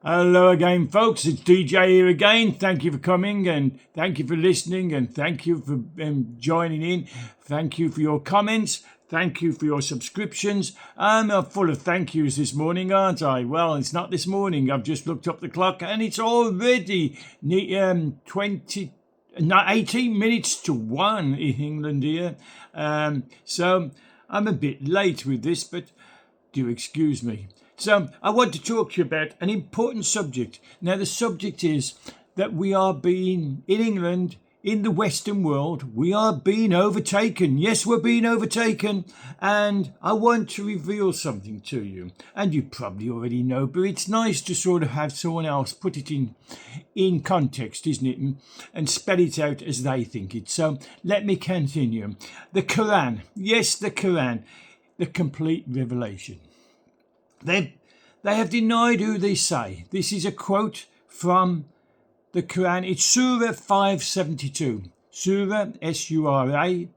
Hello again, folks. It's DJ here again. Thank you for coming and thank you for listening and thank you for joining in. Thank you for your comments. Thank you for your subscriptions. I'm full of thank yous this morning, aren't I? Well, it's not this morning. I've just looked up the clock and it's already 18 minutes to 1 in England here. So I'm a bit late with this, but do excuse me. So I want to talk to you about an important subject. Now, the subject is that we are being, in England, in the Western world, we are being overtaken. Yes, we're being overtaken. And I want to reveal something to you. And you probably already know, but it's nice to sort of have someone else put it in context, isn't it? And spell it out as they think it. So let me continue. The Quran. Yes, the Quran. The complete revelation. They have denied who they say. This is a quote from the Quran. It's Surah 572. Surah, S-U-R-A,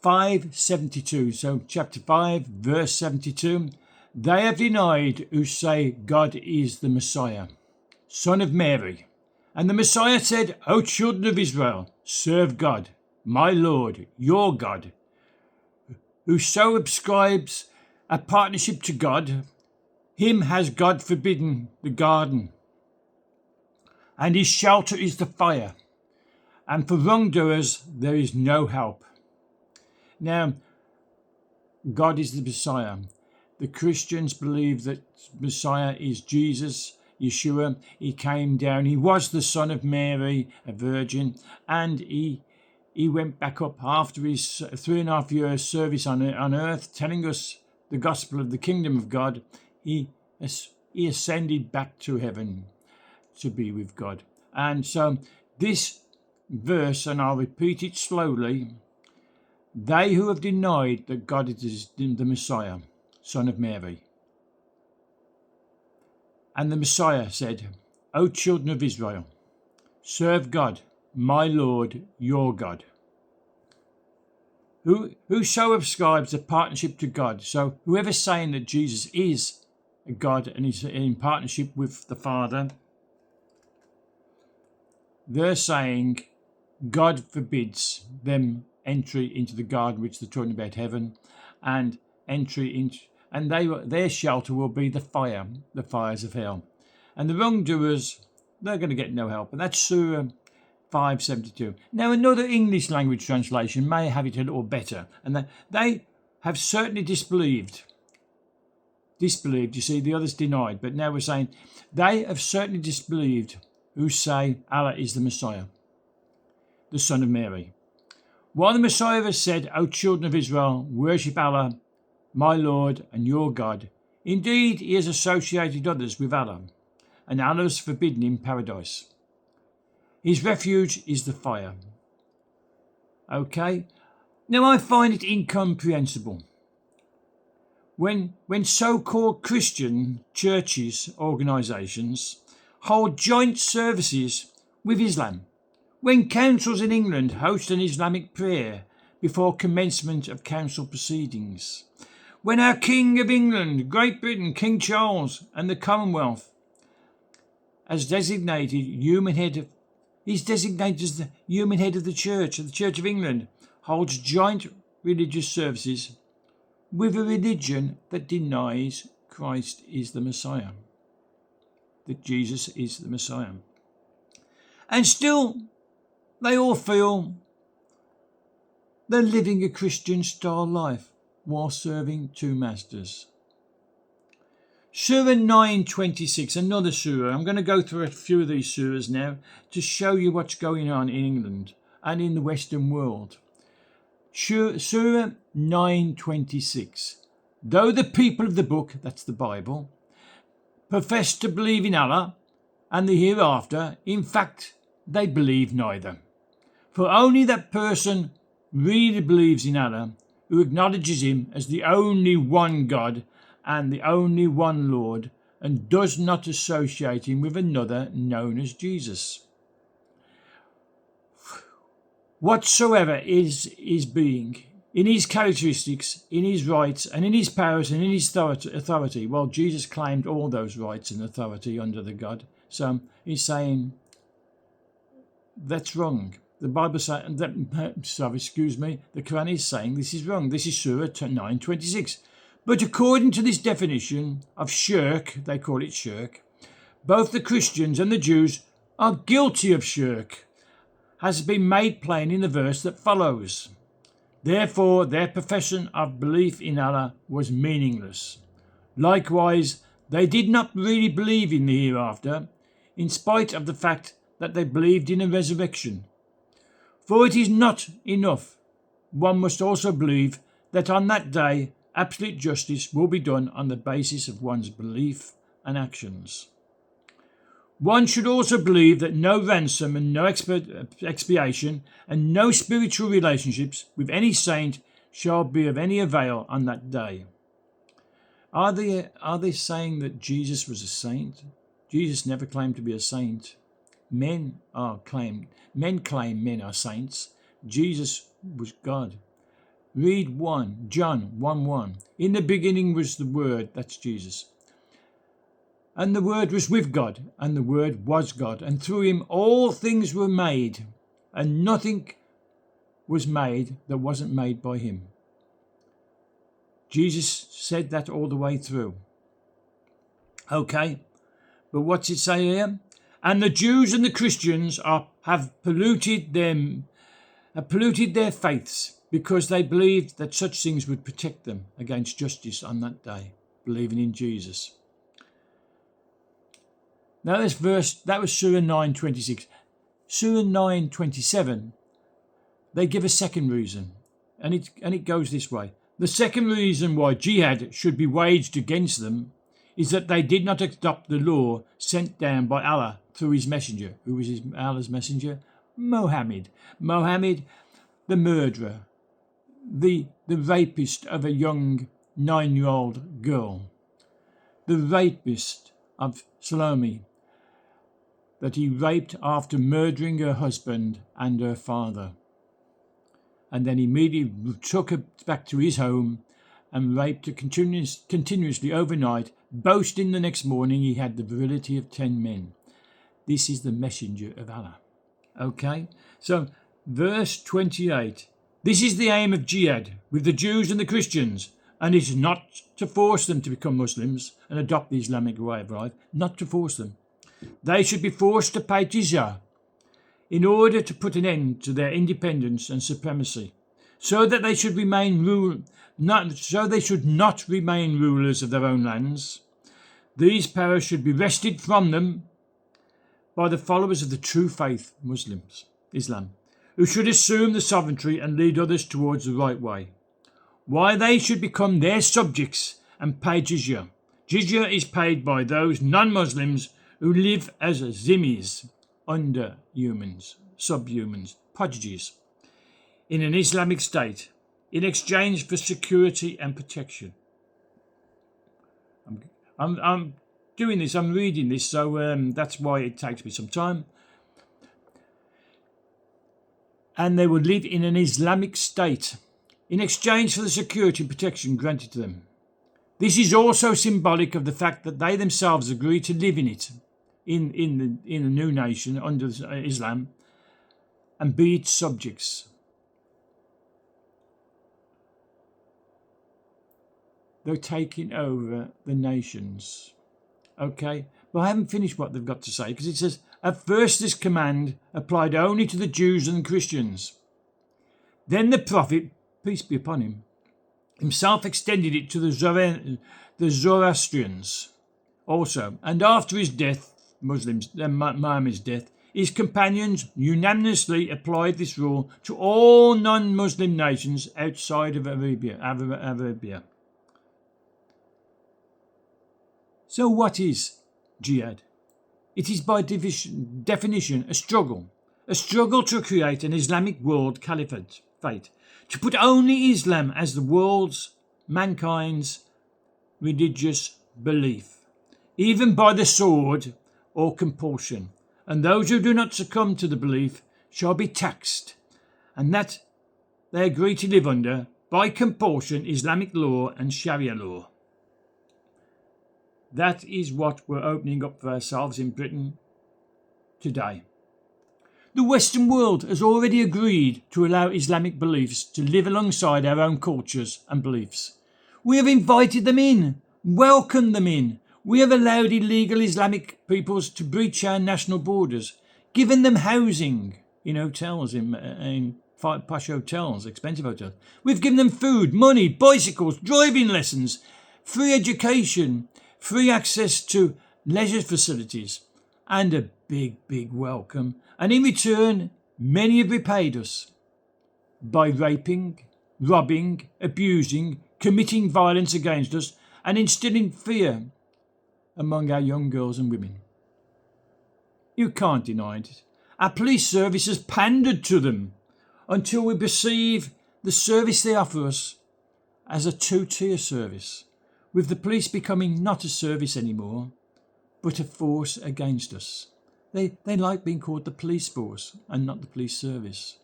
572. So chapter 5, verse 72. They have denied who say God is the Messiah, son of Mary. And the Messiah said, O children of Israel, serve God, my Lord, your God. Whoso ascribes a partnership to God, him has God forbidden the garden, and his shelter is the fire, and for wrongdoers there is no help. Now, God is the Messiah. The Christians believe that Messiah is Jesus, Yeshua. He came down, he was the son of Mary, a virgin, and he went back up after his 3.5 years service on earth, telling us the gospel of the kingdom of God. He ascended back to heaven to be with God. And so this verse, and I'll repeat it slowly, they who have denied that God is the Messiah, son of Mary. And the Messiah said, O children of Israel, serve God, my Lord, your God. Whoso ascribes a partnership to God, so whoever's saying that Jesus is a God and is in partnership with the Father, they're saying God forbids them entry into the garden, which they're talking about heaven, and entry into, and their shelter will be the fires of hell. And the wrongdoers, they're going to get no help. And that's Surah 572. Now, another English language translation may have it a little better, and they have certainly disbelieved. You see, the others denied, but now we're saying they have certainly disbelieved who say Allah is the Messiah, the son of Mary. While the Messiah has said, O children of Israel, worship Allah, my Lord and your God. Indeed, he has associated others with Allah, and Allah has forbidden him paradise. His refuge is the fire. Okay? Now I find it incomprehensible when so-called Christian churches, organisations, hold joint services with Islam, when councils in England host an Islamic prayer before commencement of council proceedings, when our King of England, Great Britain, King Charles, and the Commonwealth as designated human head of He's designated as the human head of the Church of England, holds joint religious services with a religion that denies Christ is the Messiah, that Jesus is the Messiah. And still, they all feel they're living a Christian style life while serving two masters. Surah 9:26, another surah. I'm going to go through a few of these surahs now to show you what's going on in England and in the Western world. Surah 9:26. Though the people of the book, that's the Bible, profess to believe in Allah and the hereafter, in fact, they believe neither. For only that person really believes in Allah, who acknowledges him as the only one God and the only one Lord, and does not associate him with another known as Jesus. Whatsoever is being, in his characteristics, in his rights, and in his powers and in his authority. Well, Jesus claimed all those rights and authority under the God. So he's saying that's wrong. The Bible says that. The Quran is saying this is wrong. This is Surah 9:26. But according to this definition of shirk, they call it shirk, both the Christians and the Jews are guilty of shirk, has been made plain in the verse that follows. Therefore, their profession of belief in Allah was meaningless. Likewise, they did not really believe in the hereafter, in spite of the fact that they believed in a resurrection. For it is not enough. One must also believe that on that day, absolute justice will be done on the basis of one's belief and actions. One should also believe that no ransom and no expiation and no spiritual relationships with any saint shall be of any avail on that day. Are they saying that Jesus was a saint? Jesus never claimed to be a saint. Men claim men are saints. Jesus was God. Read John 1:1. In the beginning was the Word, that's Jesus. And the Word was with God, and the Word was God, and through him all things were made, and nothing was made that wasn't made by him. Jesus said that all the way through. Okay, but what's it say here? And the Jews and the Christians have polluted their faiths because they believed that such things would protect them against justice on that day, believing in Jesus. Now this verse, that was Surah 9:26. Surah 9:27, they give a second reason, and it goes this way. The second reason why jihad should be waged against them is that they did not adopt the law sent down by Allah through his messenger. Who was Allah's messenger? Mohammed, the murderer, the rapist of a young 9-year-old girl, the rapist of Salome, that he raped after murdering her husband and her father, and then immediately took her back to his home and raped her continuously overnight, boasting the next morning he had the virility of 10 men. This is the messenger of Allah. Okay, so verse 28. This is the aim of jihad with the Jews and the Christians, and it is not to force them to become Muslims and adopt the Islamic way of life, not to force them. They should be forced to pay jizya in order to put an end to their independence and supremacy, so that they should not remain rulers of their own lands. These powers should be wrested from them by the followers of the true faith, Islam, who should assume the sovereignty and lead others towards the right way. Why they should become their subjects and pay jizya. Jizya is paid by those non-Muslims who live as zimmis, under humans, subhumans, prodigies, in an Islamic state, in exchange for security and protection. I'm doing this, I'm reading this, so that's why it takes me some time. And they would live in an Islamic state, in exchange for the security and protection granted to them. This is also symbolic of the fact that they themselves agree to live in it, in the new nation under Islam, and be its subjects. They're taking over the nations. Okay, but I haven't finished what they've got to say, because it says, at first this command applied only to the Jews and Christians. Then the Prophet, peace be upon him, himself extended it to the Zoroastrians also, and after his death, Muhammad's death, his companions unanimously applied this rule to all non-Muslim nations outside of Arabia. So what is jihad? It is by definition a struggle to create an Islamic world caliphate, to put only Islam as the world's, mankind's religious belief, even by the sword or compulsion, and those who do not succumb to the belief shall be taxed, and that they agree to live under by compulsion, Islamic law and Sharia law. That is what we're opening up for ourselves in Britain today. The Western world has already agreed to allow Islamic beliefs to live alongside our own cultures and beliefs. We have invited them in, welcomed them in. We have allowed illegal Islamic peoples to breach our national borders, given them housing in hotels, in posh hotels, expensive hotels. We've given them food, money, bicycles, driving lessons, free education, free access to leisure facilities, and a big welcome. And in return, many have repaid us by raping, robbing, abusing, committing violence against us, and instilling fear among our young girls and women. You can't deny it. Our police service has pandered to them until we perceive the service they offer us as a two-tier service, with the police becoming not a service anymore, but a force against us. They like being called the police force and not the police service.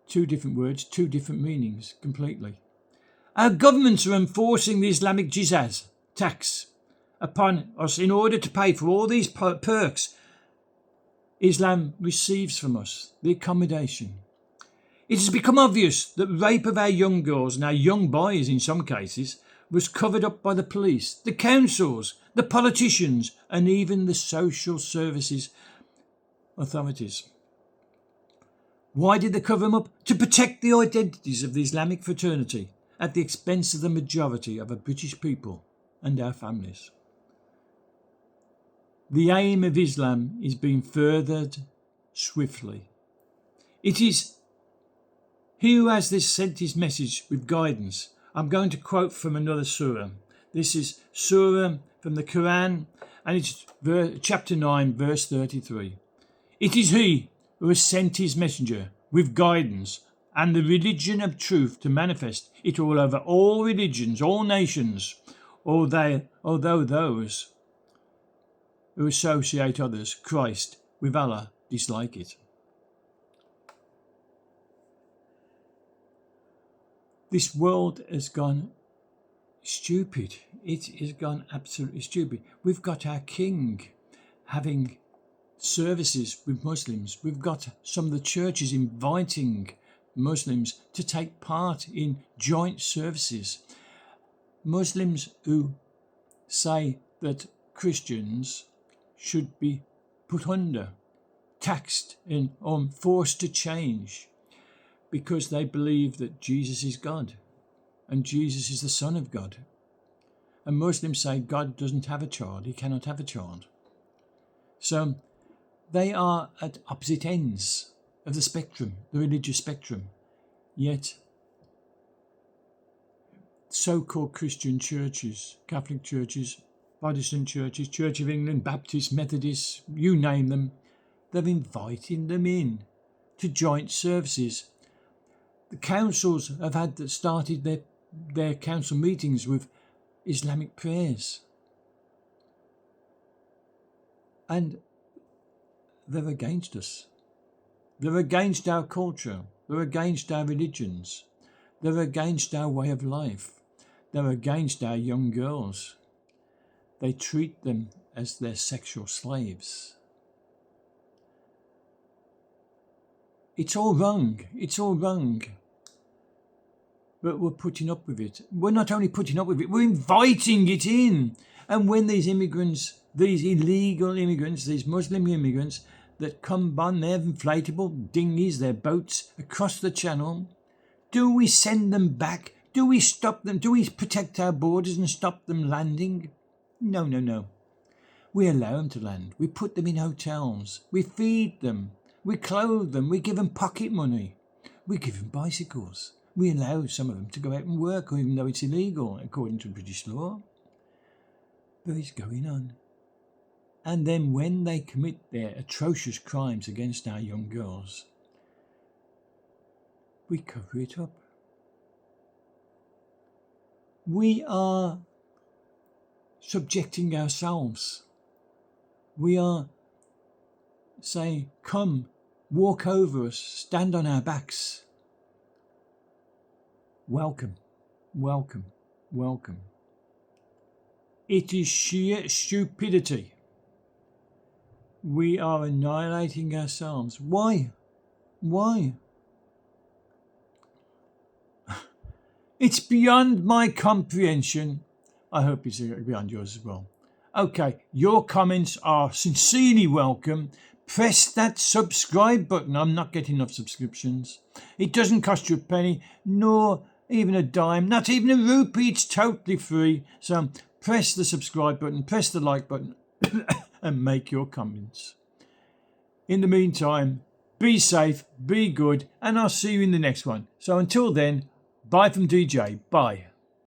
Two different words, two different meanings completely. Our governments are enforcing the Islamic jizya tax upon us in order to pay for all these perks Islam receives from us, the accommodation. It has become obvious that rape of our young girls and our young boys in some cases was covered up by the police, the councils, the politicians, and even the social services authorities. Why did they cover them up? To protect the identities of the Islamic fraternity at the expense of the majority of our British people and our families. The aim of Islam is being furthered swiftly. It is he who has this sent his message with guidance. I'm going to quote from another surah. This is surah from the Quran, and it's chapter 9, verse 33. It is he who has sent his messenger with guidance and the religion of truth to manifest it all over all religions, all nations, although those who associate others, Christ, with Allah dislike it. This world has gone stupid. It has gone absolutely stupid. We've got our king having services with Muslims. We've got some of the churches inviting Muslims to take part in joint services. Muslims who say that Christians should be put under, taxed, and forced to change because they believe that Jesus is God and Jesus is the Son of God. And Muslims say God doesn't have a child, he cannot have a child. So they are at opposite ends of the spectrum, the religious spectrum. Yet so-called Christian churches, Catholic churches, Protestant churches, Church of England, Baptist, Methodist, you name them, they're inviting them in to joint services. The councils have started their council meetings with Islamic prayers. And they're against us. They're against our culture. They're against our religions. They're against our way of life. They're against our young girls. They treat them as their sexual slaves. It's all wrong. It's all wrong. But we're putting up with it. We're not only putting up with it, we're inviting it in. And when these immigrants, these illegal immigrants, these Muslim immigrants that come on their inflatable dinghies, their boats across the channel, do we send them back? Do we stop them? Do we protect our borders and stop them landing? No. We allow them to land. We put them in hotels. We feed them. We clothe them. We give them pocket money. We give them bicycles. We allow some of them to go out and work, even though it's illegal, according to British law. But it's going on. And then when they commit their atrocious crimes against our young girls, we cover it up. We are subjecting ourselves. We are saying, come, walk over us, stand on our backs. welcome, welcome, welcome. It is sheer stupidity. We are annihilating ourselves. Why? Why? It's beyond my comprehension. I hope it's beyond yours as well. Okay, your comments are sincerely welcome. Press that subscribe button. I'm not getting enough subscriptions. It doesn't cost you a penny, nor even a dime, not even a rupee. It's totally free. So press the subscribe button, press the like button, and make your comments. In the meantime, be safe, be good, and I'll see you in the next one. So until then, bye from DJ. Bye.